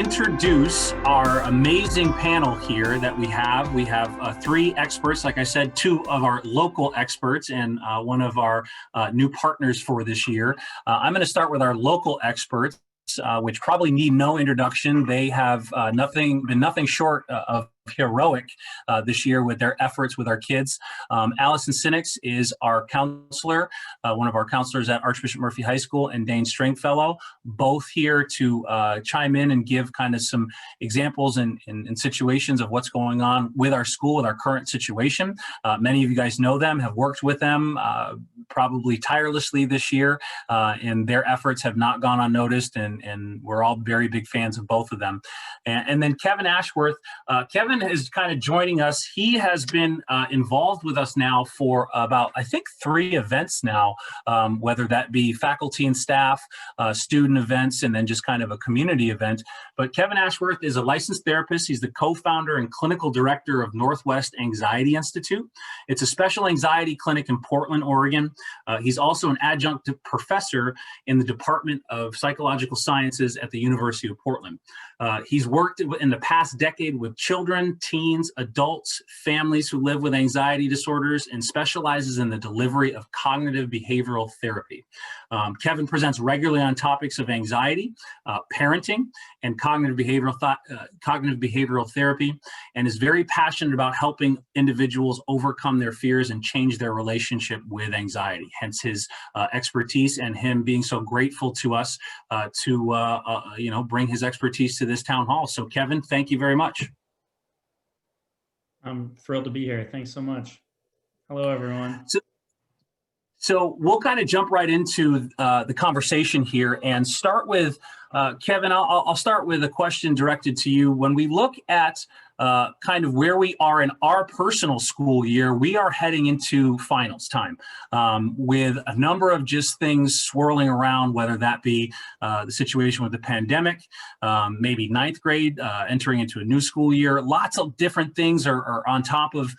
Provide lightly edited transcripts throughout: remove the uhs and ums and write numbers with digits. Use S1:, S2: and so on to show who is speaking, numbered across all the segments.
S1: introduce our amazing panel here that we have. We have three experts, like I said, two of our local experts and one of our new partners for this year. I'm going to start with our local experts, which probably need no introduction. They have been nothing short of heroic this year with their efforts with our kids. Allison Sinix is our counselor, one of our counselors at Archbishop Murphy High School, and Dane Stringfellow, both here to chime in and give kind of some examples and situations of what's going on with our school, with our current situation. Many of you guys know them, have worked with them probably tirelessly this year, and their efforts have not gone unnoticed, and we're all very big fans of both of them. And then Kevin Ashworth. Kevin is kind of joining us. He has been involved with us now for about, I think, 3 events now, whether that be faculty and staff, student events, and then just kind of a community event. But Kevin Ashworth is a licensed therapist. He's the co-founder and clinical director of Northwest Anxiety Institute. It's a special anxiety clinic in Portland, Oregon. He's also an adjunct professor in the Department of Psychological Sciences at the University of Portland. He's worked in the past decade with children, teens, adults, families who live with anxiety disorders, and specializes in the delivery of cognitive behavioral therapy. Kevin presents regularly on topics of anxiety, parenting, and cognitive behavioral therapy, and is very passionate about helping individuals overcome their fears and change their relationship with anxiety. Hence his expertise and him being so grateful to us to bring his expertise to this town hall. So Kevin, thank you very much.
S2: I'm thrilled to be here. Thanks so much. Hello, everyone.
S1: So we'll kind of jump right into the conversation here and start with, Kevin, I'll start with a question directed to you. When we look at kind of where we are in our personal school year, we are heading into finals time with a number of just things swirling around, whether that be the situation with the pandemic, maybe 9th grade entering into a new school year. Lots of different things are on top of,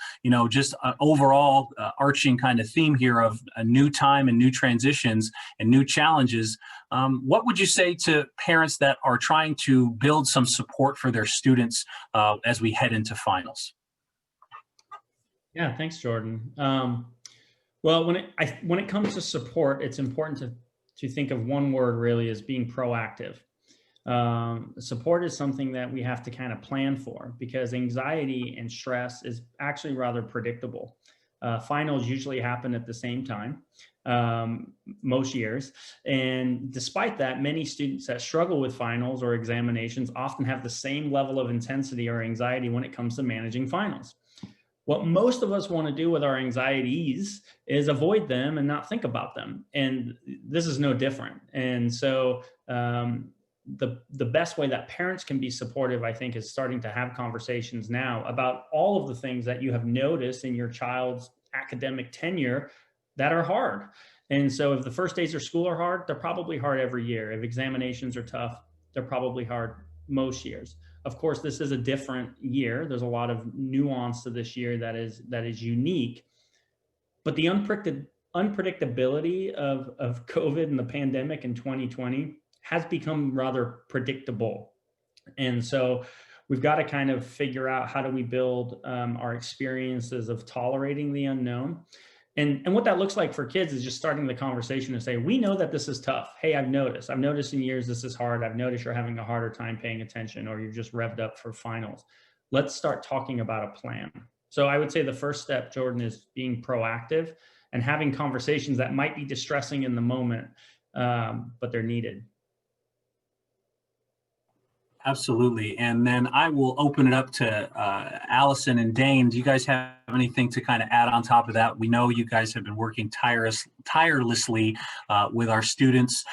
S1: just an overall arching kind of theme here of a new time and new transitions and new challenges. What would you say to parents that are trying to build some support for their students as we head into finals?
S2: Yeah, thanks, Jordan. Well, when it comes to support, it's important to think of one word really as being proactive. Support is something that we have to kind of plan for, because anxiety and stress is actually rather predictable. Finals usually happen at the same time, most years. And despite that, many students that struggle with finals or examinations often have the same level of intensity or anxiety when it comes to managing finals. What most of us want to do with our anxieties is avoid them and not think about them. And this is no different. And so the best way that parents can be supportive, I think, is starting to have conversations now about all of the things that you have noticed in your child's academic tenure that are hard. And so if the first days of school are hard, they're probably hard every year. If examinations are tough, they're probably hard most years. Of course, this is a different year. There's a lot of nuance to this year that is unique, but the unpredictability of COVID and the pandemic in 2020 has become rather predictable. And so we've got to kind of figure out, how do we build our experiences of tolerating the unknown? And what that looks like for kids is just starting the conversation to say, we know that this is tough. Hey, I've noticed in years this is hard. I've noticed you're having a harder time paying attention, or you're just revved up for finals. Let's start talking about a plan. So I would say the first step, Jordan, is being proactive and having conversations that might be distressing in the moment, but they're needed.
S1: Absolutely. And then I will open it up to Allison and Dane. Do you guys have anything to kind of add on top of that? We know you guys have been working tirelessly with our students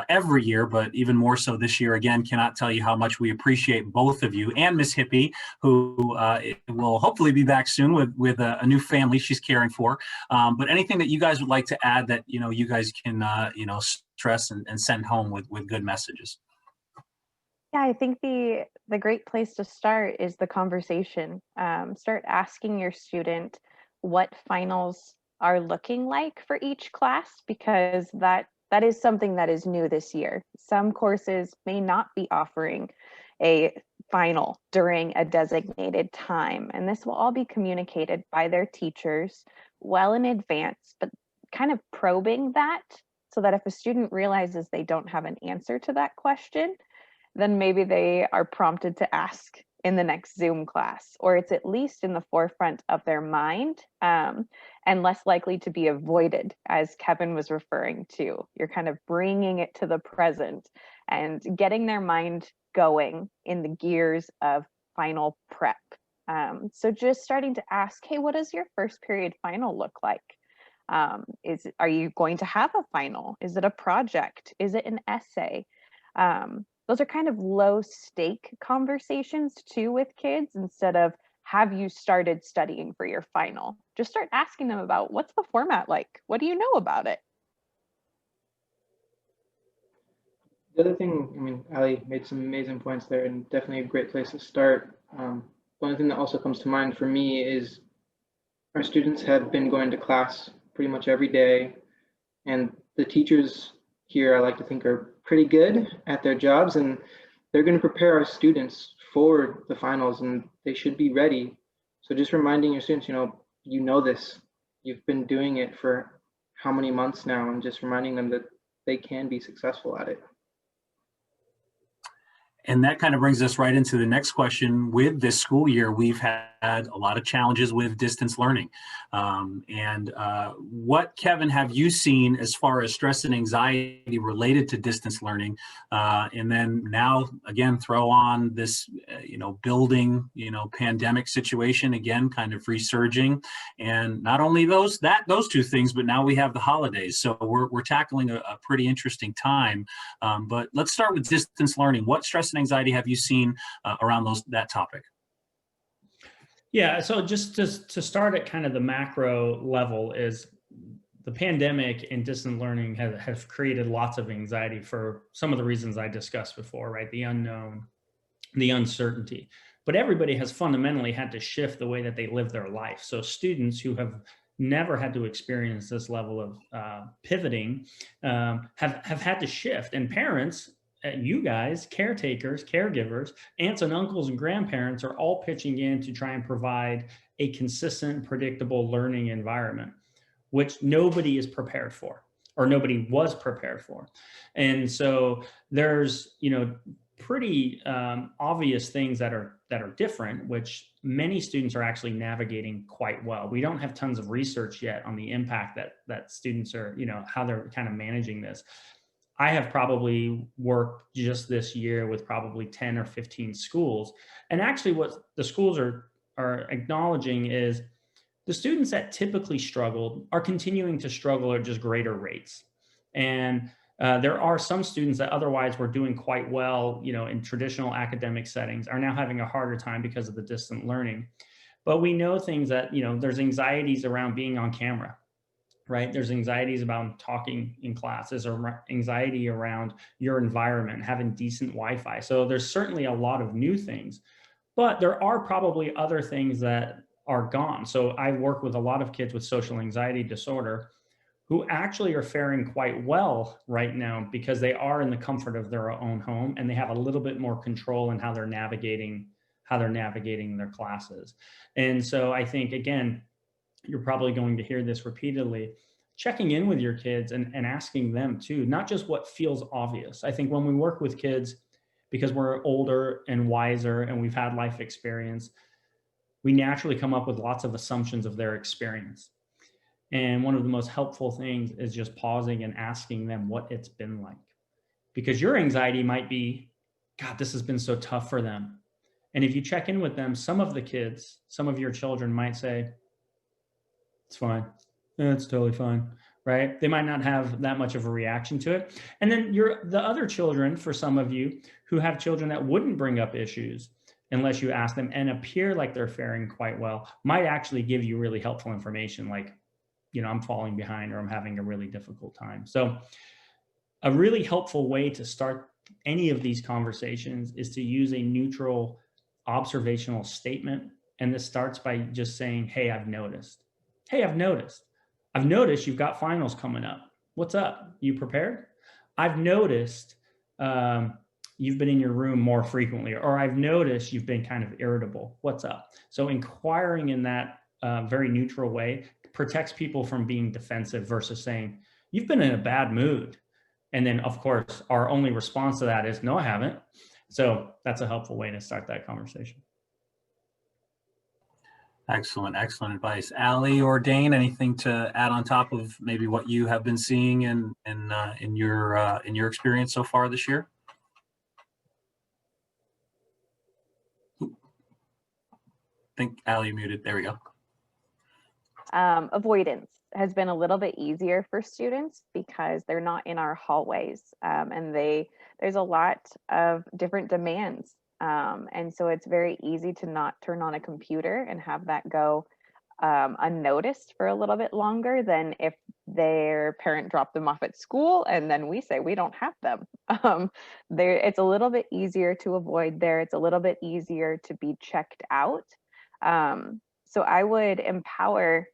S1: every year, but even more so this year. Again, cannot tell you how much we appreciate both of you, and Miss Hippie, who will hopefully be back soon with a new family she's caring for. But anything that you guys would like to add that you guys can stress and send home with good messages?
S3: Yeah, I think the great place to start is the conversation. Start asking your student what finals are looking like for each class, because that is something that is new this year. Some courses may not be offering a final during a designated time. And this will all be communicated by their teachers well in advance, but kind of probing that so that if a student realizes they don't have an answer to that question, then maybe they are prompted to ask in the next Zoom class, or it's at least in the forefront of their mind, and less likely to be avoided, as Kevin was referring to. You're kind of bringing it to the present and getting their mind going in the gears of final prep. So just starting to ask, hey, what does your first period final look like? Are you going to have a final? Is it a project? Is it an essay? Those are kind of low stake conversations too with kids, instead of have you started studying for your final? Just start asking them about what's the format like? What do you know about it?
S4: The other thing, I mean, Ali made some amazing points there, and definitely a great place to start. The only thing that also comes to mind for me is our students have been going to class pretty much every day, and the teachers here, I like to think, are pretty good at their jobs, and they're going to prepare our students for the finals, and they should be ready. So just reminding your students, you know this, you've been doing it for how many months now, and just reminding them that they can be successful at it.
S1: And that kind of brings us right into the next question. With this school year, we've had a lot of challenges with distance learning. What, Kevin, have you seen as far as stress and anxiety related to distance learning? And then now, again, throw on this, building, pandemic situation, again, kind of resurging. And not only those two things, but now we have the holidays. So we're tackling a pretty interesting time. But let's start with distance learning. What stress and anxiety have you seen around that topic?
S2: Yeah, so just to start at kind of the macro level, is the pandemic and distant learning have created lots of anxiety for some of the reasons I discussed before, right? The unknown, the uncertainty. But everybody has fundamentally had to shift the way that they live their life. So students who have never had to experience this level of pivoting have had to shift, and parents, you guys, caretakers, caregivers, aunts and uncles and grandparents are all pitching in to try and provide a consistent, predictable learning environment, which nobody is prepared for, or nobody was prepared for. And so there's, pretty obvious things that are different, which many students are actually navigating quite well. We don't have tons of research yet on the impact that students are, how they're kind of managing this. I have probably worked just this year with probably 10 or 15 schools. And actually what the schools are acknowledging is the students that typically struggled are continuing to struggle at just greater rates. And there are some students that otherwise were doing quite well, in traditional academic settings, are now having a harder time because of the distant learning. But we know things that, there's anxieties around being on camera, right? There's anxieties about talking in classes, or anxiety around your environment, having decent Wi-Fi. So there's certainly a lot of new things, but there are probably other things that are gone. So I work with a lot of kids with social anxiety disorder who actually are faring quite well right now because they are in the comfort of their own home, and they have a little bit more control in how they're navigating their classes. And so I think, again, you're probably going to hear this repeatedly, checking in with your kids and asking them too, not just what feels obvious. I think when we work with kids, because we're older and wiser and we've had life experience, we naturally come up with lots of assumptions of their experience. And one of the most helpful things is just pausing and asking them what it's been like. Because your anxiety might be, God, this has been so tough for them. And if you check in with them, some of the kids, some of your children might say, it's fine. Yeah, it's totally fine, right? They might not have that much of a reaction to it. And then the other children, for some of you who have children that wouldn't bring up issues unless you ask them and appear like they're faring quite well, might actually give you really helpful information like, I'm falling behind, or I'm having a really difficult time. So a really helpful way to start any of these conversations is to use a neutral observational statement. And this starts by just saying, hey, I've noticed. Hey, I've noticed you've got finals coming up. What's up? You prepared? I've noticed you've been in your room more frequently, or I've noticed you've been kind of irritable. What's up? So inquiring in that very neutral way protects people from being defensive versus saying, you've been in a bad mood. And then, of course, our only response to that is, no, I haven't. So that's a helpful way to start that conversation.
S1: Excellent, excellent advice. Allie or Dane, anything to add on top of maybe what you have been seeing in your experience so far this year? I think Allie muted. There we go.
S3: Avoidance has been a little bit easier for students because they're not in our hallways, and there's a lot of different demands. And so it's very easy to not turn on a computer and have that go unnoticed for a little bit longer than if their parent dropped them off at school and then we say we don't have them. It's a little bit easier to avoid there. It's a little bit easier to be checked out. So I would empower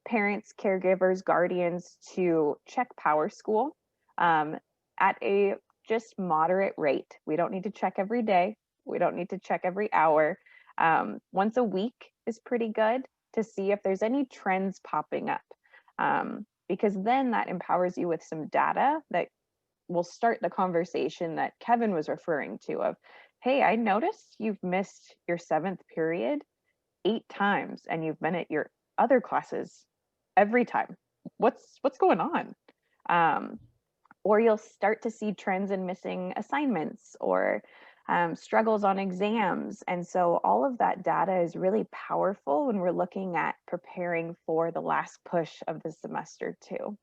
S3: parents, caregivers, guardians to check PowerSchool at a just moderate rate. We don't need to check every day. We don't need to check every hour. Once a week is pretty good to see if there's any trends popping up, because then that empowers you with some data that will start the conversation that Kevin was referring to of, hey, I noticed you've missed your 7th period 8 times and you've been at your other classes every time. What's going on? Or you'll start to see trends in missing assignments or struggles on exams. And so all of that data is really powerful when we're looking at preparing for the last push of the semester too.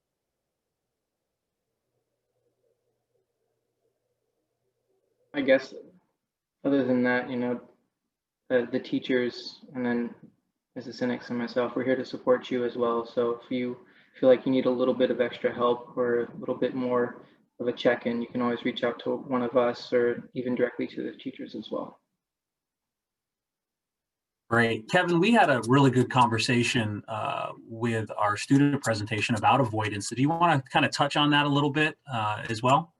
S4: I guess other than that, you know, the teachers and then Mrs. Sinnix and myself, we're here to support you as well. So if you feel like you need a little bit of extra help or a little bit more of a check-in, you can always reach out to one of us or even directly to the teachers as well.
S1: Great. Kevin, we had a really good conversation with our student presentation about avoidance. Do you want to kind of touch on that a little bit as well?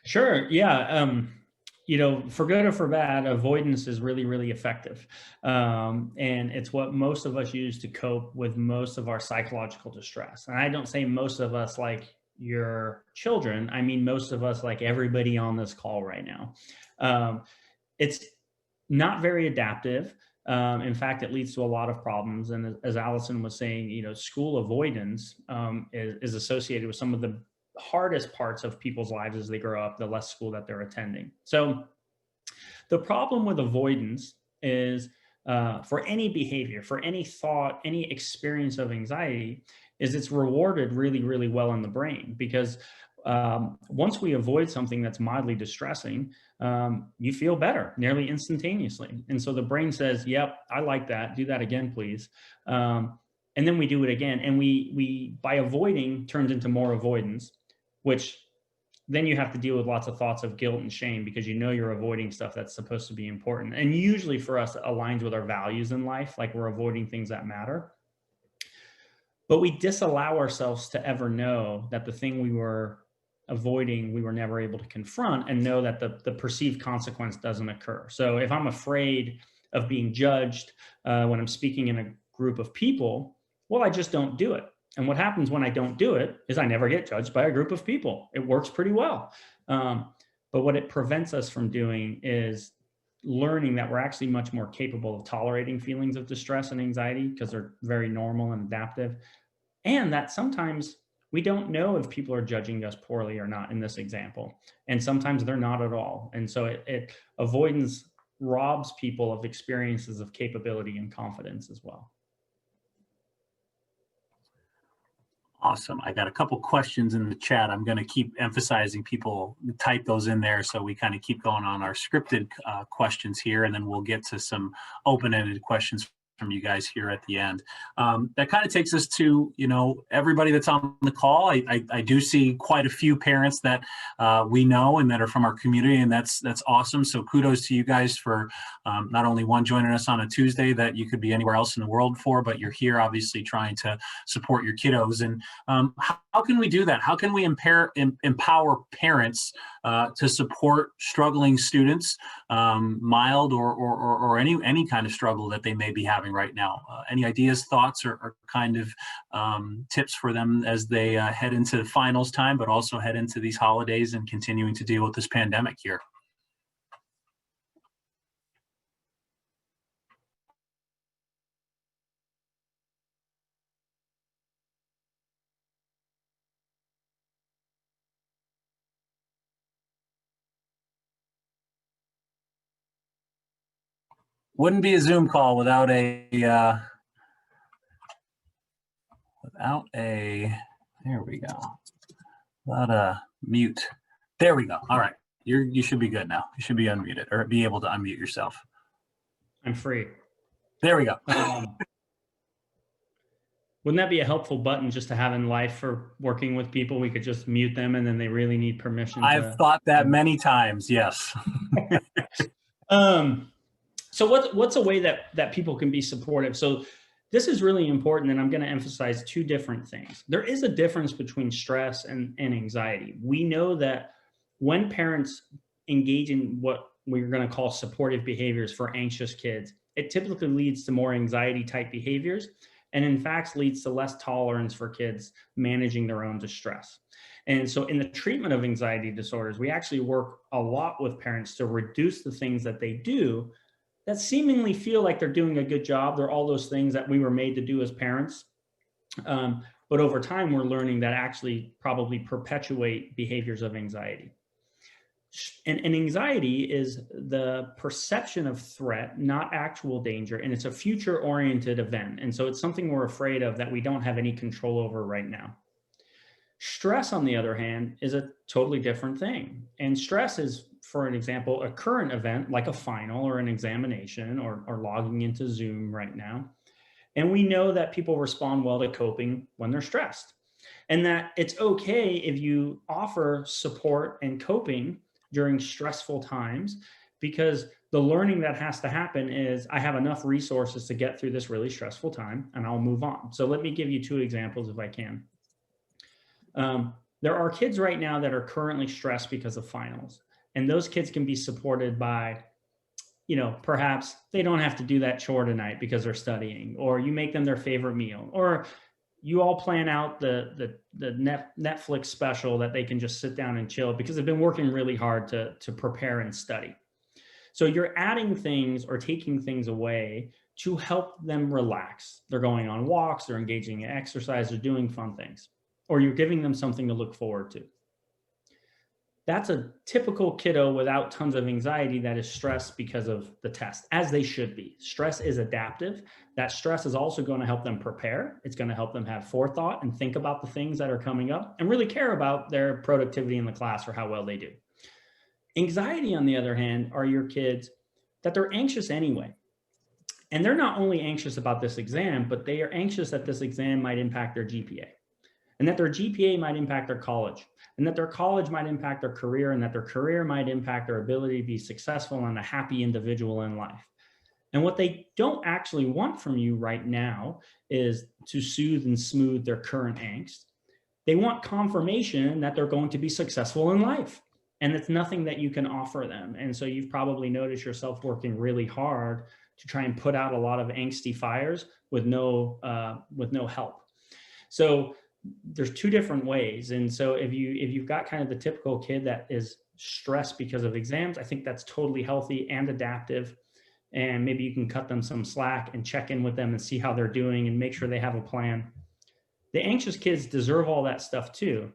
S2: Sure. Yeah. You know, for good or for bad, avoidance is really, really effective. And it's what most of us use to cope with most of our psychological distress. And I don't say most of us like your children. I mean, most of us like everybody on this call right now. It's not very adaptive. In fact, it leads to a lot of problems. And as Allison was saying, you know, school avoidance is associated with some of the hardest parts of people's lives as they grow up, the less school that they're attending. So the problem with avoidance is for any behavior, for any thought, any experience of anxiety, is it's rewarded really, really well in the brain because once we avoid something that's mildly distressing, you feel better nearly instantaneously. And so the brain says, yep, I like that. Do that again, please. And then we do it again. And we by avoiding turns into more avoidance, which then you have to deal with lots of thoughts of guilt and shame because you know you're avoiding stuff that's supposed to be important. And usually for us, it aligns with our values in life, like we're avoiding things that matter. But we disallow ourselves to ever know that the thing we were avoiding, we were never able to confront and know that the perceived consequence doesn't occur. So if I'm afraid of being judged when I'm speaking in a group of people, well, I just don't do it. And what happens when I don't do it is I never get judged by a group of people. It works pretty well. But what it prevents us from doing is learning that we're actually much more capable of tolerating feelings of distress and anxiety because they're very normal and adaptive. And that sometimes we don't know if people are judging us poorly or not in this example. And sometimes they're not at all. And so avoidance robs people of experiences of capability and confidence as well.
S1: Awesome. I got a couple questions in the chat. I'm going to keep emphasizing people type those in there so we kind of keep going on our scripted questions here, and then we'll get to some open-ended questions from you guys here at the end. That kind of takes us to, everybody that's on the call. I do see quite a few parents that we know and that are from our community, and that's awesome. So kudos to you guys for not only joining us on a Tuesday that you could be anywhere else in the world for, but you're here obviously trying to support your kiddos. And how can we do that? How can we empower parents to support struggling students, mild or any kind of struggle that they may be having right now? Any ideas, thoughts, or kind of tips for them as they head into finals time, but also head into these holidays and continuing to deal with this pandemic here? Wouldn't be a Zoom call without a there we go, without a mute. There we go. All right, you should be good now. You should be unmuted or be able to unmute yourself.
S2: I'm free.
S1: There we go.
S2: Wouldn't that be a helpful button just to have in life for working with people? We could just mute them and then they really need permission.
S1: I've thought that many times. Yes.
S2: So what's a way that people can be supportive? So this is really important, and I'm going to emphasize two different things. There is a difference between stress and anxiety. We know that when parents engage in what we're going to call supportive behaviors for anxious kids, it typically leads to more anxiety type behaviors, and in fact leads to less tolerance for kids managing their own distress. And so in the treatment of anxiety disorders, we actually work a lot with parents to reduce the things that they do that seemingly feel like they're doing a good job. They're all those things that we were made to do as parents. But over time, we're learning that actually probably perpetuate behaviors of anxiety. And anxiety is the perception of threat, not actual danger, and it's a future-oriented event. And so it's something we're afraid of that we don't have any control over right now. Stress, on the other hand, is a totally different thing. And stress is, for an example, a current event like a final or an examination or logging into Zoom right now. And we know that people respond well to coping when they're stressed. And that it's okay if you offer support and coping during stressful times, because the learning that has to happen is I have enough resources to get through this really stressful time and I'll move on. So let me give you two examples if I can. There are kids right now that are currently stressed because of finals, and those kids can be supported by, perhaps they don't have to do that chore tonight because they're studying, or you make them their favorite meal, or you all plan out the Netflix special that they can just sit down and chill because they've been working really hard to prepare and study. So you're adding things or taking things away to help them relax. They're going on walks, they're engaging in exercise, they're doing fun things, or you're giving them something to look forward to. That's a typical kiddo without tons of anxiety that is stressed because of the test, as they should be. Stress is adaptive. That stress is also going to help them prepare. It's going to help them have forethought and think about the things that are coming up and really care about their productivity in the class or how well they do. Anxiety, on the other hand, are your kids that they're anxious anyway. And they're not only anxious about this exam, but they are anxious that this exam might impact their GPA, and that their GPA might impact their college, and that their college might impact their career, and that their career might impact their ability to be successful and a happy individual in life. And what they don't actually want from you right now is to soothe and smooth their current angst. They want confirmation that they're going to be successful in life. And it's nothing that you can offer them. And so you've probably noticed yourself working really hard to try and put out a lot of angsty fires with no help. So there's two different ways. And so if you've got kind of the typical kid that is stressed because of exams, I think that's totally healthy and adaptive. And maybe you can cut them some slack and check in with them and see how they're doing and make sure they have a plan. The anxious kids deserve all that stuff too,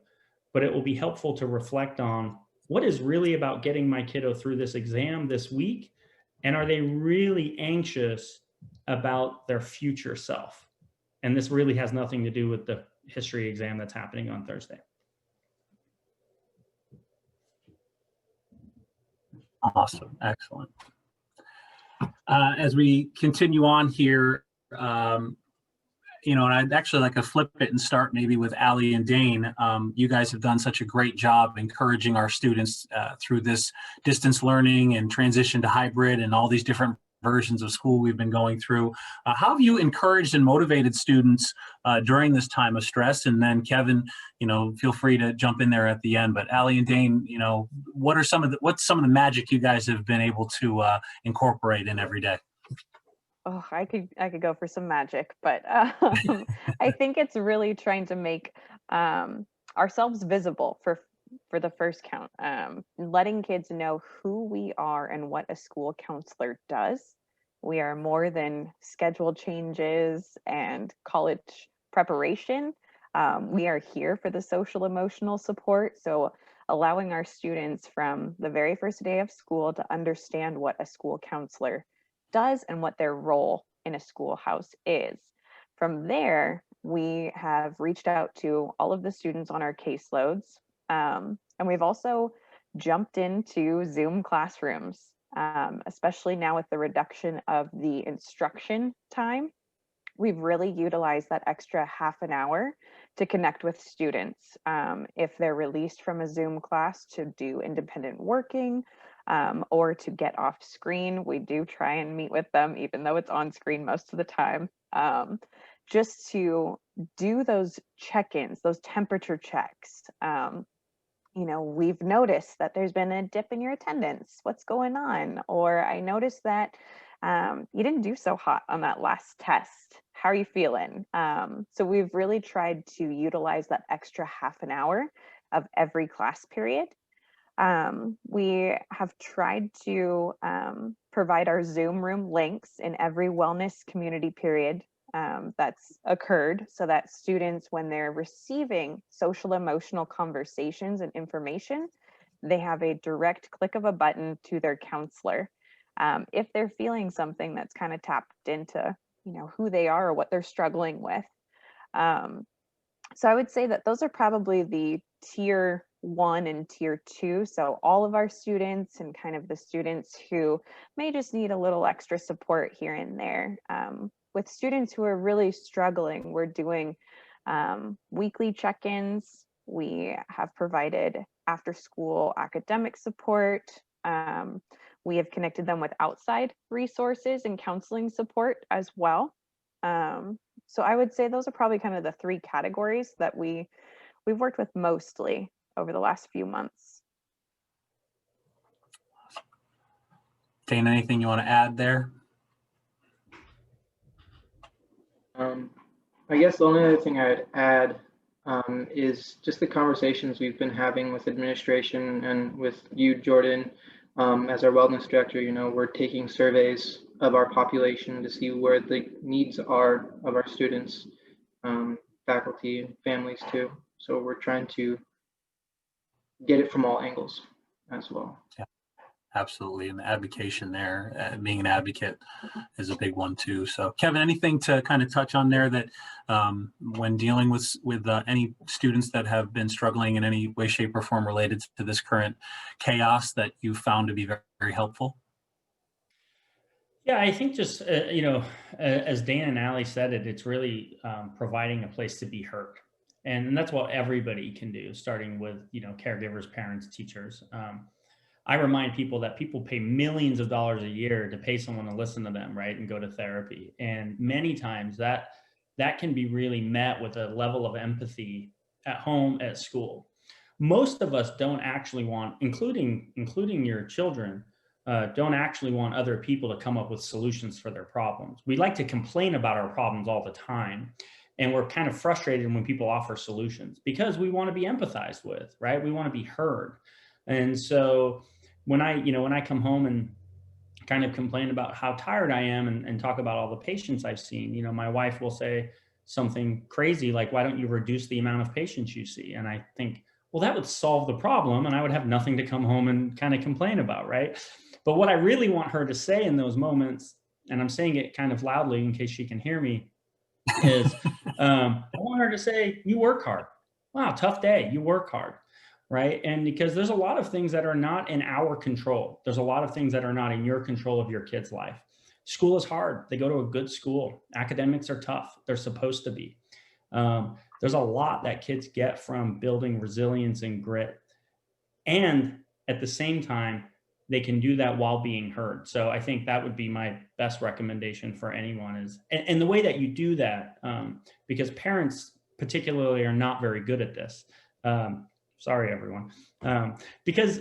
S2: but it will be helpful to reflect on what is really about getting my kiddo through this exam this week, and are they really anxious about their future self? And this really has nothing to do with the history exam that's happening on Thursday.
S1: Awesome. Excellent. As we continue on here, and I'd actually like to flip it and start maybe with Allie and Dane. You guys have done such a great job encouraging our students through this distance learning and transition to hybrid and all these different versions of school we've been going through. How have you encouraged and motivated students during this time of stress? And then Kevin, feel free to jump in there at the end. But Allie and Dane, what's some of the magic you guys have been able to incorporate in every day?
S3: Oh, I could go for some magic, but I think it's really trying to make ourselves visible for the first count, letting kids know who we are and what a school counselor does. We are more than schedule changes and college preparation. We are here for the social emotional support. So allowing our students from the very first day of school to understand what a school counselor does and what their role in a schoolhouse is. From there, we have reached out to all of the students on our caseloads, and we've also jumped into Zoom classrooms, especially now with the reduction of the instruction time. We've really utilized that extra half an hour to connect with students. If they're released from a Zoom class to do independent working, or to get off screen, we do try and meet with them, even though it's on screen most of the time, just to do those check-ins, those temperature checks. We've noticed that there's been a dip in your attendance. What's going on? Or I noticed that you didn't do so hot on that last test. How are you feeling? So we've really tried to utilize that extra half an hour of every class period. We have tried to provide our Zoom room links in every wellness community period that's occurred, so that students, when they're receiving social emotional conversations and information, they have a direct click of a button to their counselor. If they're feeling something that's kind of tapped into, who they are or what they're struggling with. So I would say that those are probably the tier 1 and tier 2. So all of our students and kind of the students who may just need a little extra support here and there. With students who are really struggling, we're doing weekly check-ins. We have provided after-school academic support. We have connected them with outside resources and counseling support as well. So I would say those are probably kind of the 3 categories that we've worked with mostly over the last few months.
S1: Dane, anything you want to add there?
S4: I guess the only other thing I'd add is just the conversations we've been having with administration and with you, Jordan, as our wellness director. We're taking surveys of our population to see where the needs are of our students, faculty, and families too. So we're trying to get it from all angles as well.
S1: Yeah, absolutely. And the advocation there, being an advocate is a big one too. So Kevin, anything to kind of touch on there that when dealing with any students that have been struggling in any way, shape, or form related to this current chaos that you found to be very, very helpful?
S2: Yeah, I think just, as Dan and Allie said it's really providing a place to be heard. And that's what everybody can do, starting with, caregivers, parents, teachers. I remind people that people pay millions of dollars a year to pay someone to listen to them, right, and go to therapy. And many times that can be really met with a level of empathy at home, at school. Most of us don't actually want, including your children, don't actually want other people to come up with solutions for their problems. We like to complain about our problems all the time. And we're kind of frustrated when people offer solutions because we want to be empathized with, right? We want to be heard. And so when I come home and kind of complain about how tired I am and talk about all the patients I've seen, my wife will say something crazy like, why don't you reduce the amount of patients you see? And I think, well, that would solve the problem and I would have nothing to come home and kind of complain about, right? But what I really want her to say in those moments, and I'm saying it kind of loudly in case she can hear me, is I want her to say, you work hard. Wow, tough day, you work hard, right? And because there's a lot of things that are not in our control. There's a lot of things that are not in your control of your kid's life. School is hard. They go to a good school. Academics are tough. They're supposed to be. There's a lot that kids get from building resilience and grit. And at the same time, they can do that while being heard. So I think that would be my best recommendation for anyone is, and the way that you do that, because parents particularly are not very good at this. Sorry, everyone. Because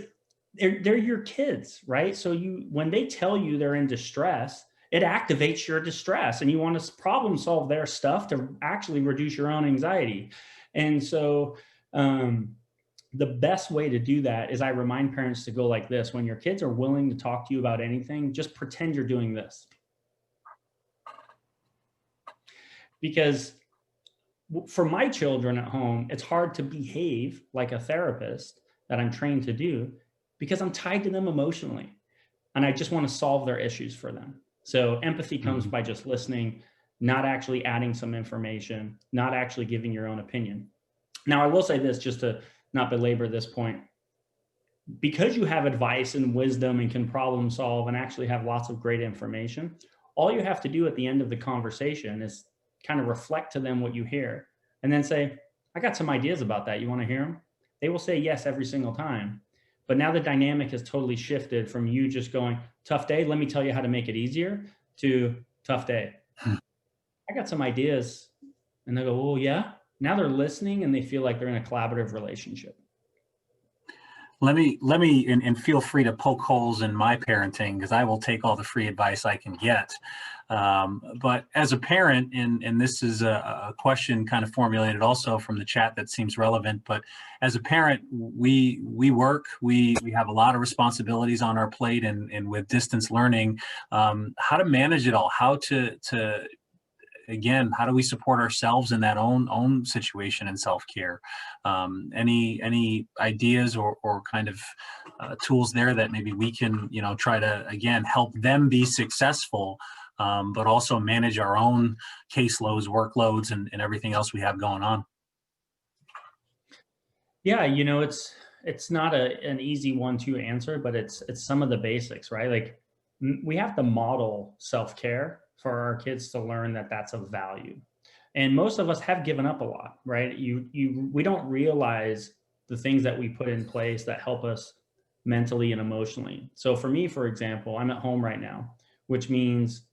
S2: they're your kids, right? So when they tell you they're in distress, it activates your distress and you want to problem solve their stuff to actually reduce your own anxiety. And so the best way to do that is I remind parents to go like this. When your kids are willing to talk to you about anything, just pretend you're doing this. Because for my children at home, it's hard to behave like a therapist that I'm trained to do because I'm tied to them emotionally and I just want to solve their issues for them. So empathy comes by just listening, not actually adding some information, not actually giving your own opinion. Now, I will say this just to not belabor this point. Because you have advice and wisdom and can problem solve and actually have lots of great information, all you have to do at the end of the conversation is kind of reflect to them what you hear and then say, I got some ideas about that. You want to hear them? They will say yes every single time. But now the dynamic has totally shifted from you just going, tough day, let me tell you how to make it easier, to tough day. I got some ideas. And they go, oh yeah. Now they're listening and they feel like they're in a collaborative relationship.
S1: Let me, and feel free to poke holes in my parenting because I will take all the free advice I can get. But as a parent, and this is a question kind of formulated also from the chat that seems relevant, but as a parent, we work, we have a lot of responsibilities on our plate and with distance learning, how to manage it all, how to again, how do we support ourselves in that own situation and self-care? Any ideas or kind of tools there that maybe we can, try to, again, help them be successful, but also manage our own caseloads, workloads, and everything else we have going on?
S2: Yeah, it's not an easy one to answer, but it's some of the basics, right? Like we have to model self-care for our kids to learn that that's of value. And most of us have given up a lot, right? We don't realize the things that we put in place that help us mentally and emotionally. So for me, for example, I'm at home right now, which means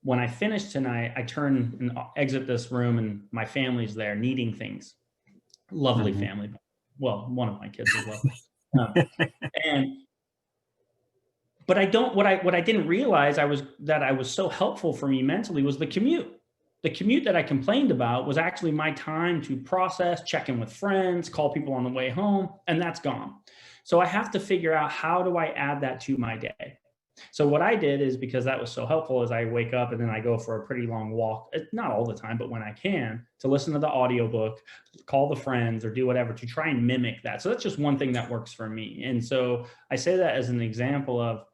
S2: when I finish tonight, I turn and exit this room and my family's there needing things. Lovely family. Well, one of my kids is lovely. But what I didn't realize that I was so helpful for me mentally was the commute. The commute that I complained about was actually my time to process, check in with friends, call people on the way home, and that's gone. So I have to figure out, how do I add that to my day? So what I did is, because that was so helpful, is I wake up and then I go for a pretty long walk, not all the time, but when I can, to listen to the audiobook, call the friends, or do whatever to try and mimic that. So that's just one thing that works for me. And so I say that as an example of,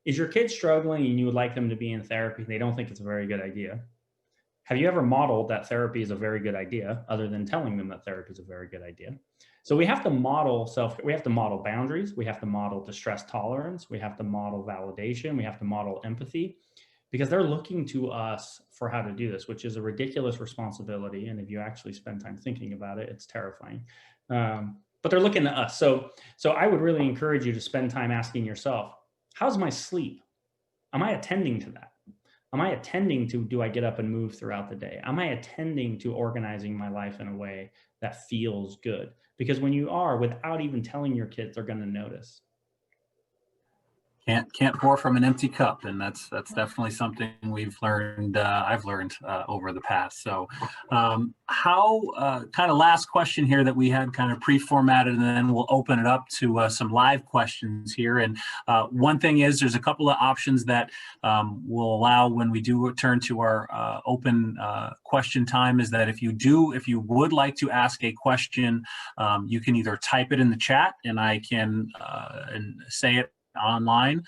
S2: is your kid struggling and you would like them to be in therapy and they don't think it's a very good idea? Have you ever modeled that therapy is a very good idea, other than telling them that therapy is a very good idea? So we have to model we have to model boundaries. We have to model distress tolerance. We have to model validation. We have to model empathy, because they're looking to us for how to do this, which is a ridiculous responsibility. And if you actually spend time thinking about it, it's terrifying. But they're looking to us. So I would really encourage you to spend time asking yourself, how's my sleep? Am I attending to that? Am I attending to, do I get up and move throughout the day? Am I attending to organizing my life in a way that feels good? Because when you are, without even telling your kids, they're going to notice.
S1: Can't pour from an empty cup, and that's definitely something we've learned. I've learned over the past. So, how kind of last question here that we had kind of pre-formatted, and then we'll open it up to some live questions here. And one thing is, there's a couple of options that will allow when we do return to our open question time. Is that if you would like to ask a question, you can either type it in the chat, and I can and say it online,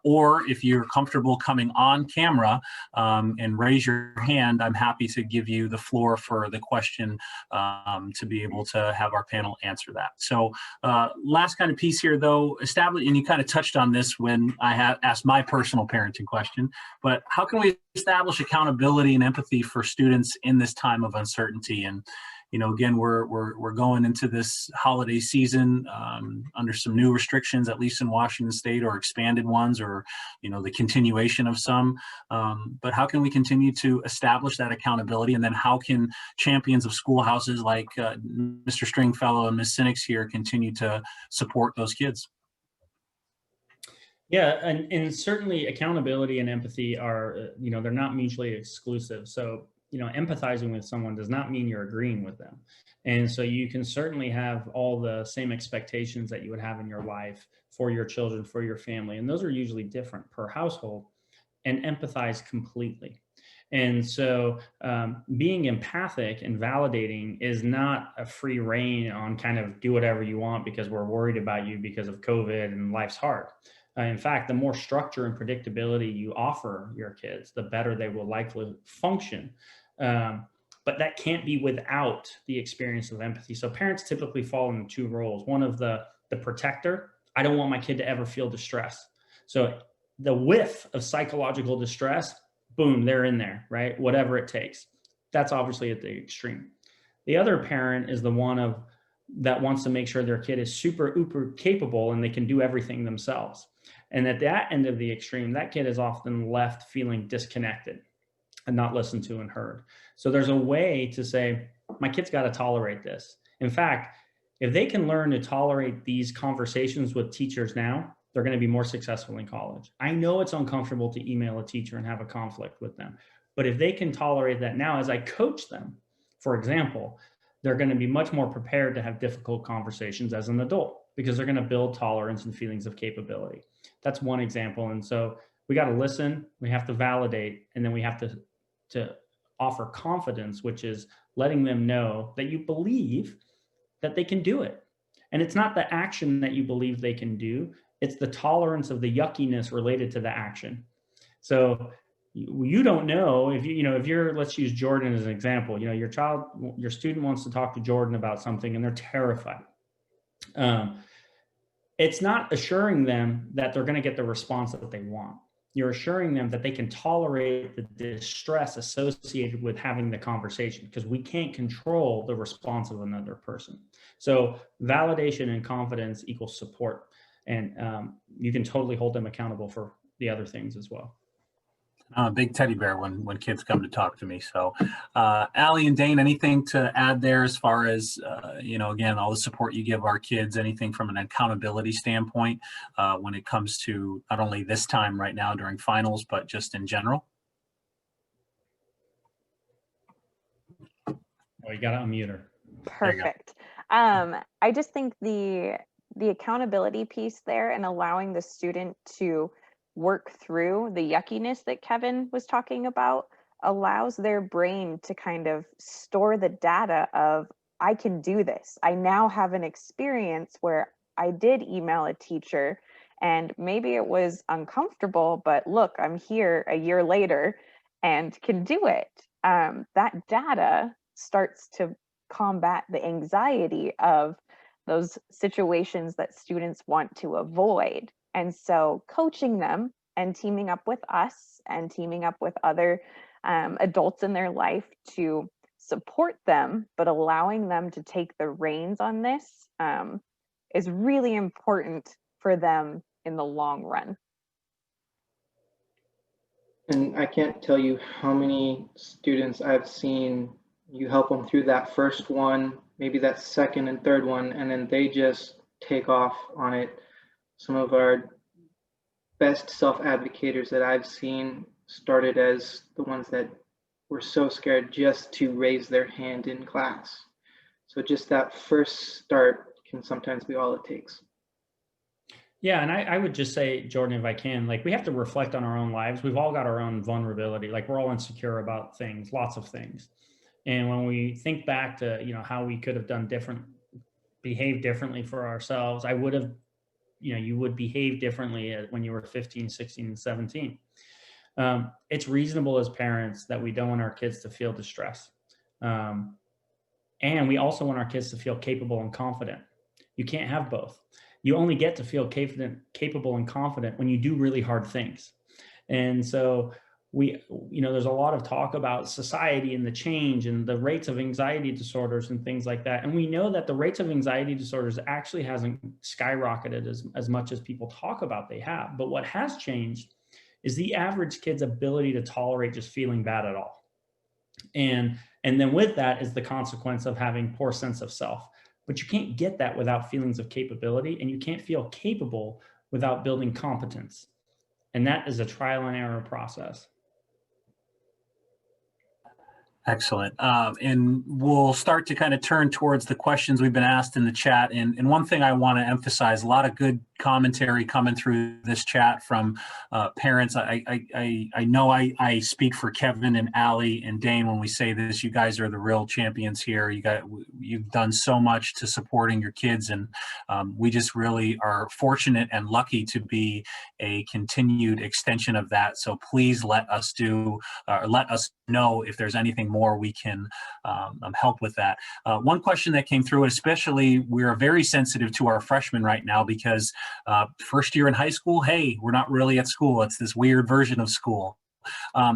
S1: or if you're comfortable coming on camera and raise your hand, I'm happy to give you the floor for the question to be able to have our panel answer that. So last kind of piece here though, establish, and you kind of touched on this when I had asked my personal parenting question, but how can we establish accountability and empathy for students in this time of uncertainty? And you know, again, we're going into this holiday season under some new restrictions, at least in Washington State, or expanded ones, or you know, the continuation of some. But how can we continue to establish that accountability? And then how can champions of schoolhouses like Mr. Stringfellow and Ms. Sinix here continue to support those kids?
S2: Yeah, and certainly accountability and empathy are, you know, they're not mutually exclusive. So, you know, empathizing with someone does not mean you're agreeing with them. And so you can certainly have all the same expectations that you would have in your life for your children, for your family. And those are usually different per household, and empathize completely. And so being empathic and validating is not a free rein on kind of do whatever you want because we're worried about you because of COVID and life's hard. In fact, the more structure and predictability you offer your kids, the better they will likely function. But that can't be without the experience of empathy. So parents typically fall into two roles. One of the protector. I don't want my kid to ever feel distress. So the whiff of psychological distress, boom, they're in there, right? Whatever it takes. That's obviously at the extreme. The other parent is the one that wants to make sure their kid is super uber capable and they can do everything themselves. And at that end of the extreme, that kid is often left feeling disconnected and not listened to and heard. So there's a way to say, my kid's got to tolerate this. In fact, if they can learn to tolerate these conversations with teachers now, they're going to be more successful in college. I know it's uncomfortable to email a teacher and have a conflict with them, but if they can tolerate that now, as I coach them, for example, they're going to be much more prepared to have difficult conversations as an adult because they're going to build tolerance and feelings of capability. That's one example. And so we got to listen, we have to validate, and then we have to offer confidence, which is letting them know that you believe that they can do it. And it's not the action that you believe they can do, it's the tolerance of the yuckiness related to the action. So you don't know if if you're, let's use Jordan as an example, your student wants to talk to Jordan about something and they're terrified. It's not assuring them that they're going to get the response that they want. You're assuring them that they can tolerate the distress associated with having the conversation, because we can't control the response of another person. So validation and confidence equals support. And you can totally hold them accountable for the other things as well.
S1: I'm a big teddy bear when kids come to talk to me. So Allie and Dane, anything to add there as far as, again, all the support you give our kids, anything from an accountability standpoint when it comes to not only this time right now during finals, but just in general?
S2: Oh, you got to unmute her.
S3: Perfect. I just think the accountability piece there and allowing the student to work through the yuckiness that Kevin was talking about allows their brain to kind of store the data of, I can do this. I now have an experience where I did email a teacher and maybe it was uncomfortable, but look, I'm here a year later and can do it. That data starts to combat the anxiety of those situations that students want to avoid. And so coaching them and teaming up with us and teaming up with other adults in their life to support them, but allowing them to take the reins on this is really important for them in the long run.
S4: And I can't tell you how many students I've seen, you help them through that first one, maybe that second and third one, and then they just take off on it. Some of our best self-advocators that I've seen started as the ones that were so scared just to raise their hand in class. So just that first start can sometimes be all it takes.
S2: Yeah, and I would just say, Jordan, if I can, we have to reflect on our own lives. We've all got our own vulnerability. We're all insecure about things, lots of things. And when we think back to, how we could have done behaved differently for ourselves, I would have you would behave differently when you were 15, 16, and 17. It's reasonable as parents that we don't want our kids to feel distress. And we also want our kids to feel capable and confident. You can't have both. You only get to feel capable and confident when you do really hard things. And so there's a lot of talk about society and the change and the rates of anxiety disorders and things like that. And we know that the rates of anxiety disorders actually hasn't skyrocketed as much as people talk about they have. But what has changed is the average kid's ability to tolerate just feeling bad at all. And then with that is the consequence of having poor sense of self. But you can't get that without feelings of capability, and you can't feel capable without building competence. And that is a trial and error process.
S1: Excellent. And we'll start to kind of turn towards the questions we've been asked in the chat. And one thing I want to emphasize, a lot of good commentary coming through this chat from parents. I know I speak for Kevin and Allie and Dane when we say this. You guys are the real champions here. You've done so much to supporting your kids, and we just really are fortunate and lucky to be a continued extension of that. So please let us know if there's anything more we can help with that. One question that came through, especially we're very sensitive to our freshmen right now because first year in high school, hey, we're not really at school. It's this weird version of school.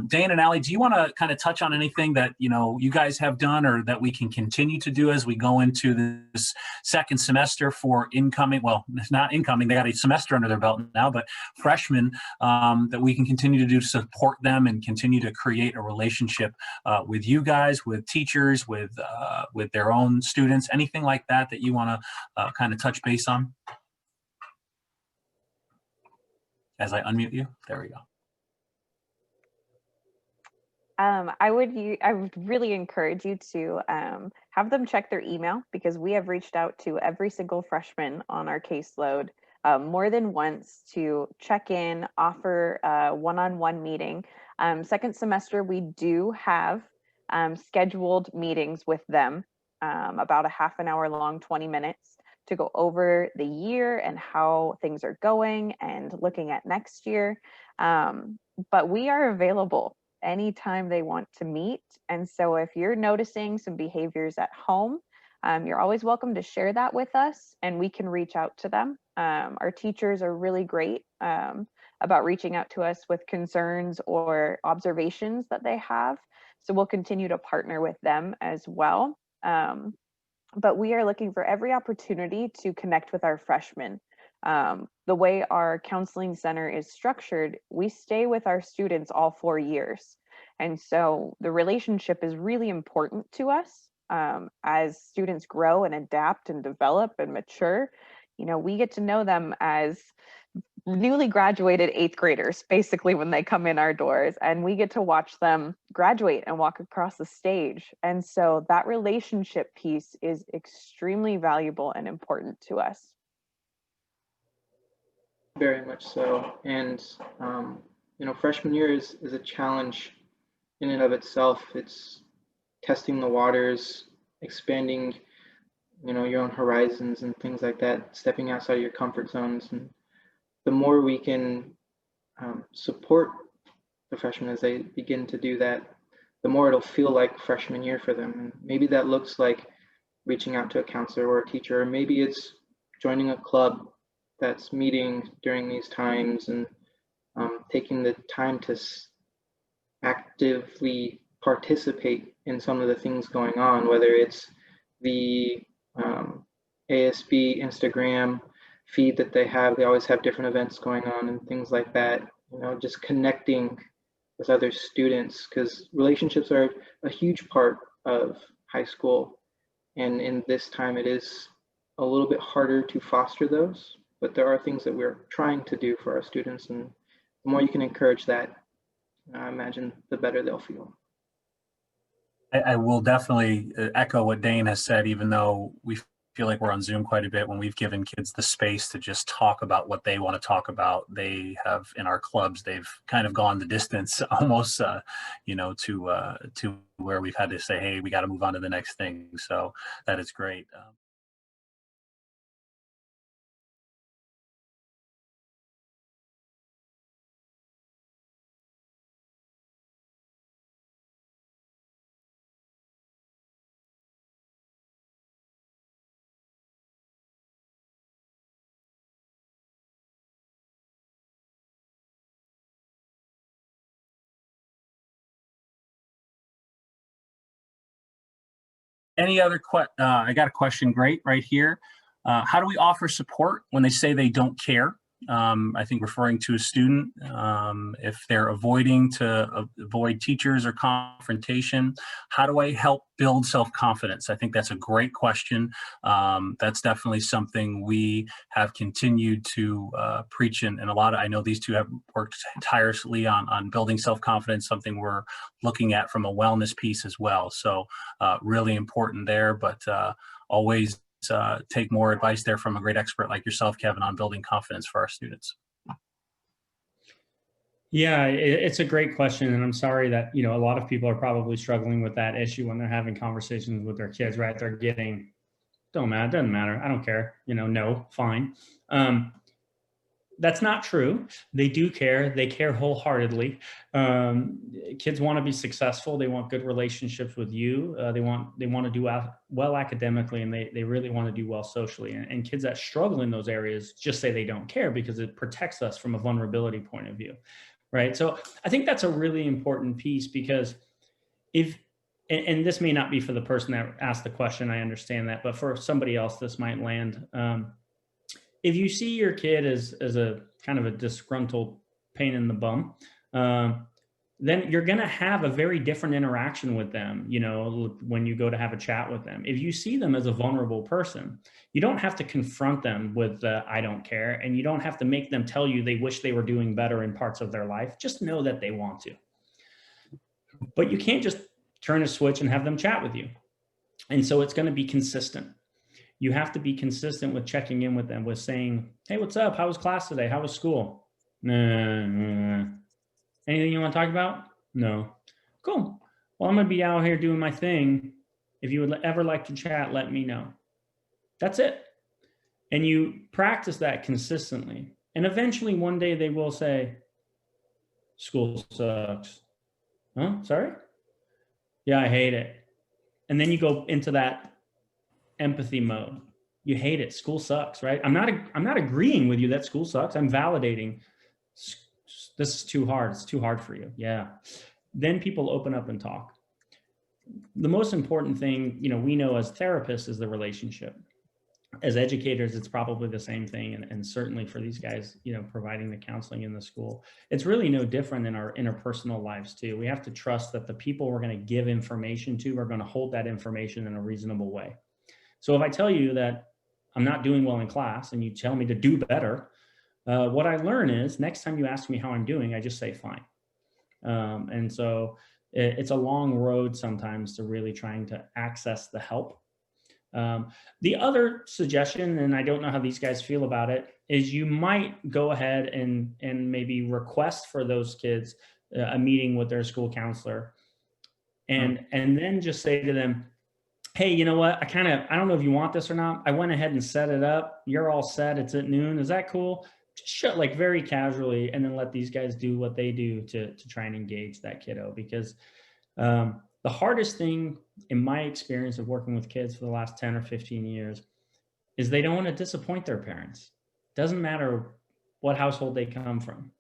S1: Dane and Allie, do you want to kind of touch on anything that you guys have done or that we can continue to do as we go into this second semester for incoming, well, it's not incoming, they got a semester under their belt now, but freshmen, that we can continue to do to support them and continue to create a relationship with you guys, with teachers, with their own students, anything like that you want to kind of touch base on? As I unmute you, there we go.
S3: I would really encourage you to have them check their email, because we have reached out to every single freshman on our caseload more than once to check in, offer a one-on-one meeting. Second semester, we do have scheduled meetings with them, about a half an hour long, 20 minutes, to go over the year and how things are going and looking at next year. But we are available anytime they want to meet. And so if you're noticing some behaviors at home, you're always welcome to share that with us and we can reach out to them. Our teachers are really great about reaching out to us with concerns or observations that they have. So we'll continue to partner with them as well. But we are looking for every opportunity to connect with our freshmen. The way our counseling center is structured, we stay with our students all 4 years. And so the relationship is really important to us. As students grow and adapt and develop and mature, we get to know them as newly graduated 8th graders, basically, when they come in our doors, and we get to watch them graduate and walk across the stage. And so that relationship piece is extremely valuable and important to us.
S4: Very much so. And, freshman year is a challenge in and of itself. It's testing the waters, expanding, your own horizons and things like that, stepping outside of your comfort zones. And the more we can support the freshmen as they begin to do that, the more it'll feel like freshman year for them. And maybe that looks like reaching out to a counselor or a teacher, or maybe it's joining a club that's meeting during these times and taking the time to actively participate in some of the things going on, whether it's the ASB Instagram feed that they have. They always have different events going on and things like that. Just connecting with other students, because relationships are a huge part of high school. And in this time, it is a little bit harder to foster those. But there are things that we're trying to do for our students, and the more you can encourage that, I imagine the better they'll feel.
S1: I will definitely echo what Dane has said, even though we feel like we're on Zoom quite a bit. When we've given kids the space to just talk about what they want to talk about, they have, in our clubs, they've kind of gone the distance almost, to where we've had to say, hey, we got to move on to the next thing. So that is great. Any other I got a question. Great, right here. How do we offer support when they say they don't care? I think referring to a student, if they're avoid teachers or confrontation, how do I help build self-confidence? I think that's a great question. That's definitely something we have continued to preach, and a lot of, I know these two have worked tirelessly on building self-confidence, something we're looking at from a wellness piece as well. So really important there, but always take more advice there from a great expert like yourself, Kevin, on building confidence for our students.
S2: Yeah, it's a great question. And I'm sorry that, a lot of people are probably struggling with that issue when they're having conversations with their kids, right? They're getting, doesn't matter. I don't care. No, fine. That's not true. They do care. They care wholeheartedly. Kids want to be successful. They want good relationships with you. They want to do well academically, and they really want to do well socially. And kids that struggle in those areas just say they don't care because it protects us from a vulnerability point of view, right? So I think that's a really important piece, because and this may not be for the person that asked the question, I understand that, but for somebody else, this might land. If you see your kid as a kind of a disgruntled pain in the bum, then you're going to have a very different interaction with them, when you go to have a chat with them. If you see them as a vulnerable person, you don't have to confront them with I don't care, and you don't have to make them tell you they wish they were doing better in parts of their life. Just know that they want to. But you can't just turn a switch and have them chat with you. And so it's going to be consistent. You have to be consistent with checking in with them, with saying, hey, what's up? How was class today? How was school? Nah. Anything you want to talk about? No. Cool. Well, I'm going to be out here doing my thing. If you would ever like to chat, let me know. That's it. And you practice that consistently. And eventually one day they will say, school sucks. Huh? Sorry? Yeah, I hate it. And then you go into that empathy mode. You hate it. School sucks, right? I'm not agreeing with you that school sucks. I'm validating this is too hard. It's too hard for you. Yeah. Then people open up and talk. The most important thing, we know as therapists is the relationship. As educators, it's probably the same thing. And certainly for these guys, providing the counseling in the school, it's really no different in our interpersonal lives too. We have to trust that the people we're going to give information to are going to hold that information in a reasonable way. So if I tell you that I'm not doing well in class and you tell me to do better, what I learn is next time you ask me how I'm doing, I just say fine. And so it's a long road sometimes to really trying to access the help. The other suggestion, and I don't know how these guys feel about it, is you might go ahead and maybe request for those kids a meeting with their school counselor, and then just say to them, hey, you know what? I don't know if you want this or not. I went ahead and set it up. You're all set. It's at noon. Is that cool? Just like very casually, and then let these guys do what they do to try and engage that kiddo. Because the hardest thing in my experience of working with kids for the last 10 or 15 years is they don't want to disappoint their parents. Doesn't matter what household they come from.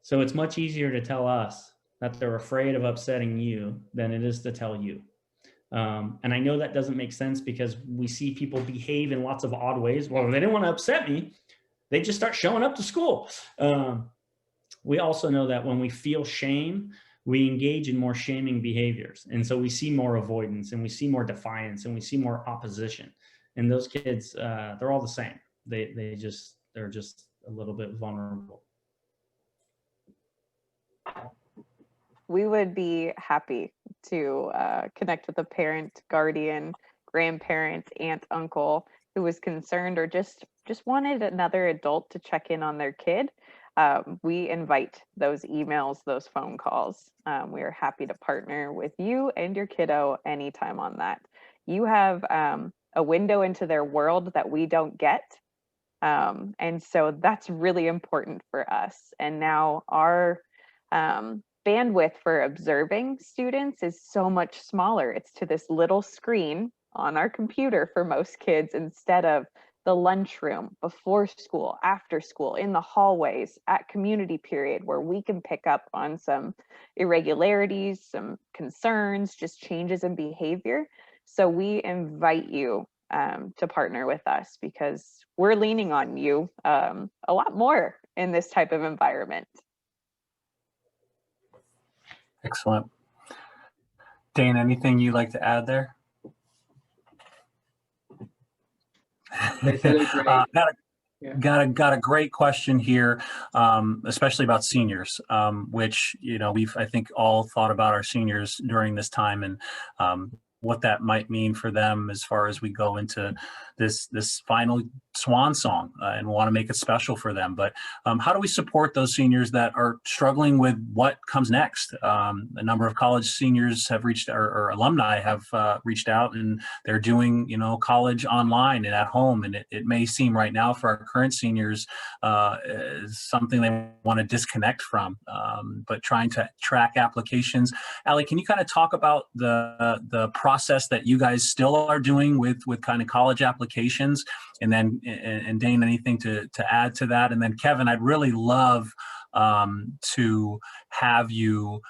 S2: So it's much easier to tell us that they're afraid of upsetting you than it is to tell you. And I know that doesn't make sense because we see people behave in lots of odd ways. Well, if they didn't want to upset me, they just start showing up to school. We also know that when we feel shame, we engage in more shaming behaviors. And so we see more avoidance, and we see more defiance, and we see more opposition. And those kids, they're all the same. They're just a little bit vulnerable.
S3: We would be happy to connect with a parent, guardian, grandparent, aunt, uncle who was concerned or just wanted another adult to check in on their kid. We invite those emails, those phone calls. We are happy to partner with you and your kiddo anytime on that. You have a window into their world that we don't get. And so that's really important for us. And now our bandwidth for observing students is so much smaller. It's to this little screen on our computer for most kids instead of the lunchroom, before school, after school, in the hallways, at community period, where we can pick up on some irregularities, some concerns, just changes in behavior. So we invite you to partner with us because we're leaning on you a lot more in this type of environment.
S1: Excellent. Dane, anything you'd like to add there?
S4: They said it great. Yeah.
S1: Got a great question here, especially about seniors, which, you know, we've, I think, all thought about our seniors during this time and what that might mean for them as far as we go into this final swan song, and want to make it special for them. But how do we support those seniors that are struggling with what comes next? A number of college seniors have reached, or alumni have reached out, and they're doing, you know, college online and at home. And it may seem right now for our current seniors something they want to disconnect from, but trying to track applications. Allie, can you kind of talk about the process that you guys still are doing with kind of college applications? And then, and Dane, anything to add to that? And then Kevin, I'd really love to have you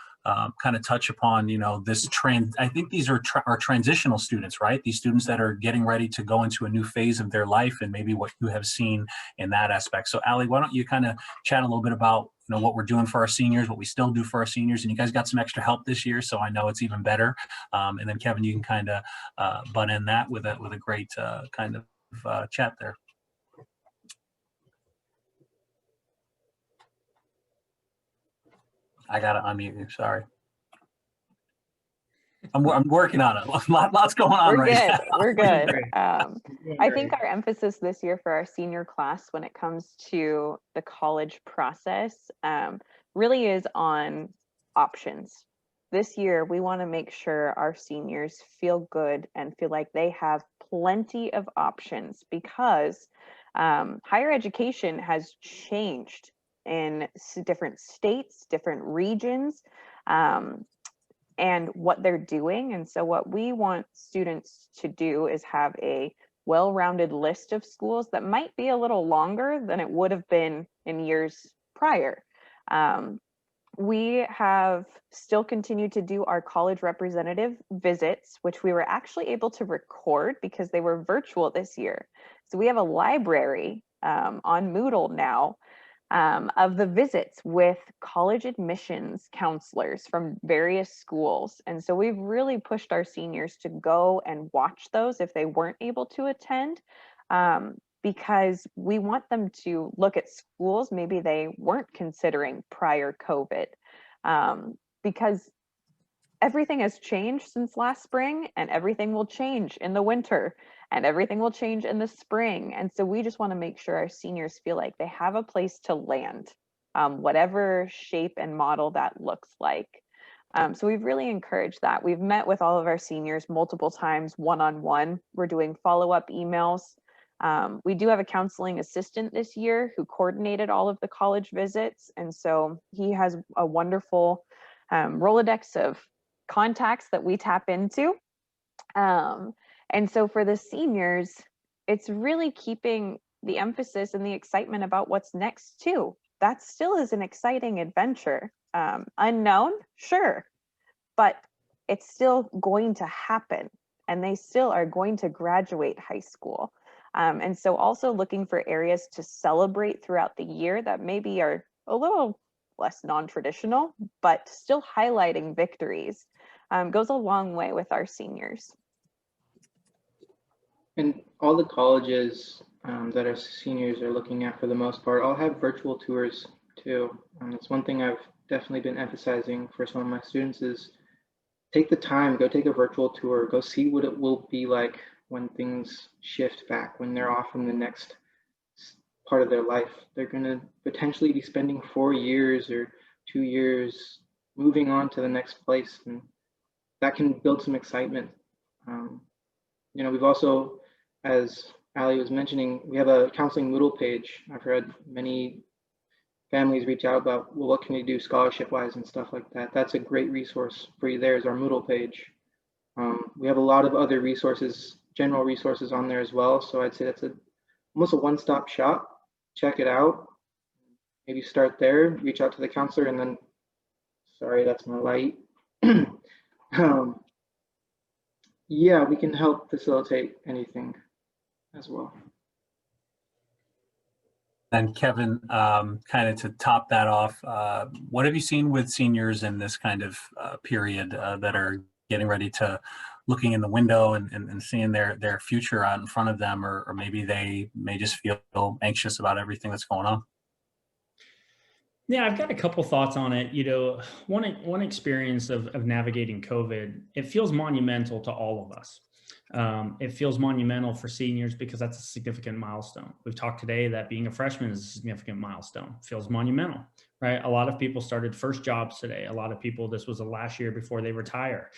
S1: kind of touch upon, you know, this trend. I think these are transitional students, right? These students that are getting ready to go into a new phase of their life, and maybe what you have seen in that aspect. So Allie, why don't you kind of chat a little bit about, you know, what we're doing for our seniors, what we still do for our seniors, and you guys got some extra help this year, so I know it's even better. And then Kevin, you can kind of butt in that with a great kind of chat there. I gotta unmute you. Sorry, I'm working on it. Lots going on right now.
S3: We're good. I think our emphasis this year for our senior class, when it comes to the college process, really is on options. This year, we want to make sure our seniors feel good and feel like they have plenty of options, because higher education has changed in different states, different regions, and what they're doing. And so what we want students to do is have a well-rounded list of schools that might be a little longer than it would have been in years prior. We have still continued to do our college representative visits, which we were actually able to record because they were virtual this year. So we have a library on Moodle now of the visits with college admissions counselors from various schools. And so we've really pushed our seniors to go and watch those if they weren't able to attend, because we want them to look at schools maybe they weren't considering prior COVID, because everything has changed since last spring, and everything will change in the winter, and everything will change in the spring. And so we just want to make sure our seniors feel like they have a place to land, whatever shape and model that looks like. So we've really encouraged that. We've met with all of our seniors multiple times, one-on-one. We're doing follow-up emails. We do have a counseling assistant this year who coordinated all of the college visits. And so he has a wonderful Rolodex of contacts that we tap into. And so for the seniors, it's really keeping the emphasis and the excitement about what's next too. That still is an exciting adventure. Unknown, sure, but it's still going to happen, and they still are going to graduate high school. And so also looking for areas to celebrate throughout the year that maybe are a little less non-traditional, but still highlighting victories, goes a long way with our seniors.
S4: And all the colleges that our seniors are looking at, for the most part, all have virtual tours too. It's one thing I've definitely been emphasizing for some of my students is take the time, go take a virtual tour, go see what it will be like when things shift back, when they're off in the next part of their life. They're going to potentially be spending 4 years or 2 years moving on to the next place, and that can build some excitement. You know, we've also, as Allie was mentioning, we have a counseling Moodle page. I've heard many families reach out about, well, what can you do scholarship-wise and stuff like that. That's a great resource for you. There is our Moodle page. We have a lot of other resources, general resources on there as well. So I'd say that's almost a one-stop shop. Check it out. Maybe start there, reach out to the counselor, and then, sorry, that's my light. Yeah, we can help facilitate anything as well.
S1: And Kevin, kind of to top that off, what have you seen with seniors in this kind of period that are getting ready to looking in the window and seeing their future out in front of them, or maybe they may just feel anxious about everything that's going on?
S2: Yeah, I've got a couple thoughts on it. You know, one experience of navigating COVID, it feels monumental to all of us. It feels monumental for seniors because that's a significant milestone. We've talked today that being a freshman is a significant milestone. It feels monumental, right? A lot of people started first jobs today. A lot of people, this was the last year before they retire.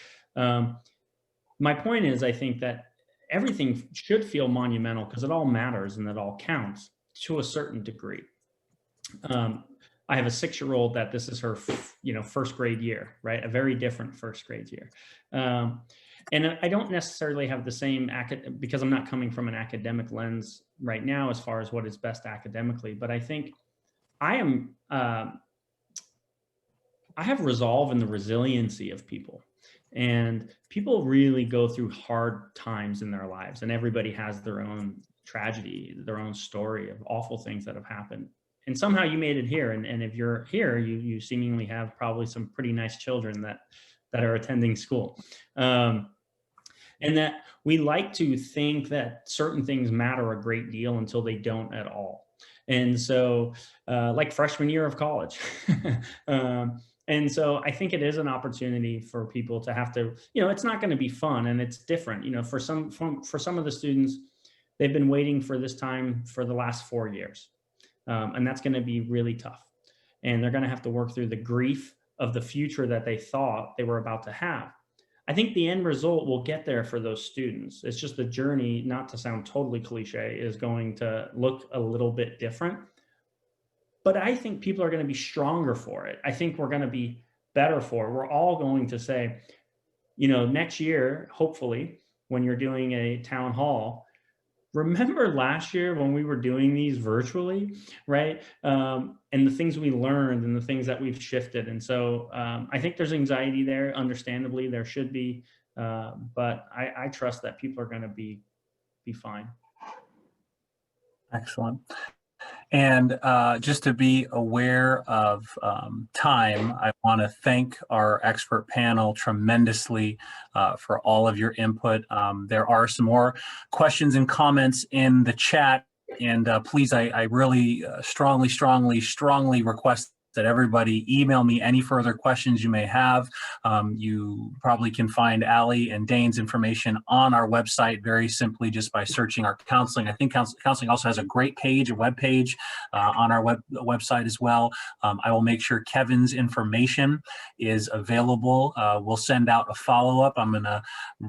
S2: My point is, I think that everything should feel monumental because it all matters and it all counts to a certain degree. I have a 6-year-old that this is her, first grade year, right? A very different first grade year. And I don't necessarily have the same, because I'm not coming from an academic lens right now as far as what is best academically, but I think I have resolve in the resiliency of people. And people really go through hard times in their lives, and everybody has their own tragedy, their own story of awful things that have happened. And somehow you made it here. And if you're here, you seemingly have probably some pretty nice children that are attending school. And that we like to think that certain things matter a great deal until they don't at all. And so like freshman year of college. And so I think it is an opportunity for people to have to, it's not going to be fun and it's different. For some of the students, they've been waiting for this time for the last 4 years. And that's going to be really tough. And they're going to have to work through the grief of the future that they thought they were about to have. I think the end result will get there for those students. It's just the journey, not to sound totally cliche, is going to look a little bit different. But I think people are going to be stronger for it. I think we're going to be better for it. We're all going to say, next year, hopefully, when you're doing a town hall, remember last year when we were doing these virtually, right? And the things we learned and the things that we've shifted. And so I think there's anxiety there. Understandably, there should be. But I trust that people are going to be fine.
S1: Excellent. And just to be aware of time, I want to thank our expert panel tremendously for all of your input. There are some more questions and comments in the chat, and please, I really strongly request that everybody email me any further questions you may have. You probably can find Allie and Dane's information on our website very simply just by searching our counseling. I think counseling also has a great page, a web page on our website as well. I will make sure Kevin's information is available. We'll send out a follow-up. I'm going to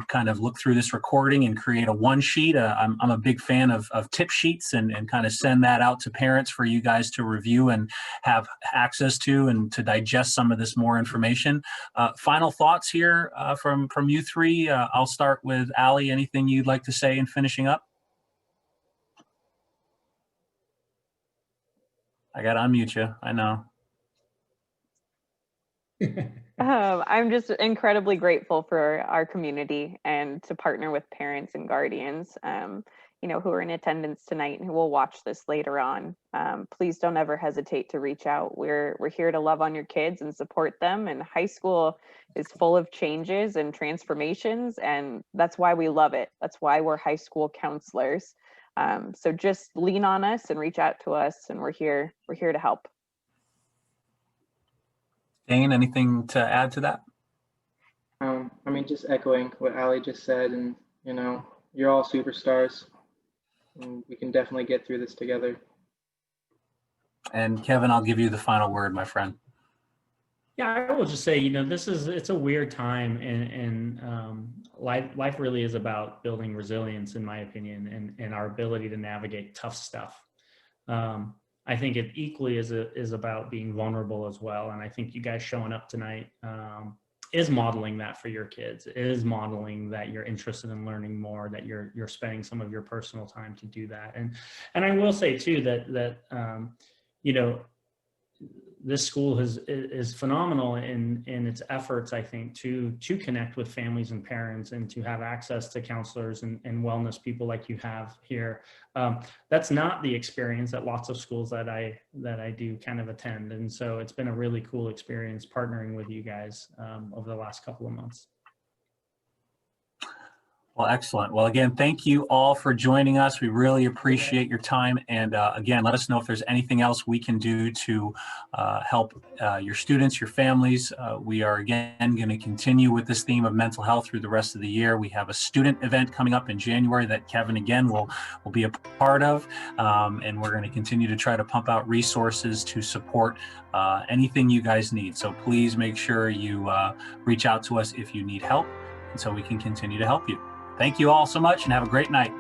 S1: kind of look through this recording and create a one sheet. I'm a big fan of tip sheets and kind of send that out to parents for you guys to review and have access to and to digest some of this more information. Final thoughts here from you three. I'll start with Allie. Anything you'd like to say in finishing up? I got to unmute you. I know.
S3: I'm just incredibly grateful for our community and to partner with parents and guardians, who are in attendance tonight and who will watch this later on. Please don't ever hesitate to reach out. We're here to love on your kids and support them. And high school is full of changes and transformations, and that's why we love it. That's why we're high school counselors. So just lean on us and reach out to us, and we're here to help.
S1: Dane, anything to add to that?
S4: Just echoing what Allie just said, and you're all superstars, and we can definitely get through this together.
S1: And Kevin, I'll give you the final word, my friend.
S2: Yeah, I will just say, it's a weird time, and life really is about building resilience, in my opinion, and our ability to navigate tough stuff. I think it equally is about being vulnerable as well. And I think you guys showing up tonight is modeling that for your kids, is modeling that you're interested in learning more, that you're spending some of your personal time to do that. And I will say too that this school is phenomenal in its efforts, I think, to connect with families and parents and to have access to counselors and wellness people like you have here. That's not the experience at lots of schools that I do kind of attend. And so it's been a really cool experience partnering with you guys over the last couple of months.
S1: Well, excellent. Well, again, thank you all for joining us. We really appreciate your time. And again, let us know if there's anything else we can do to help your students, your families. We are, again, going to continue with this theme of mental health through the rest of the year. We have a student event coming up in January that Kevin, again, will be a part of. And we're going to continue to try to pump out resources to support anything you guys need. So please make sure you reach out to us if you need help, and so we can continue to help you. Thank you all so much and have a great night.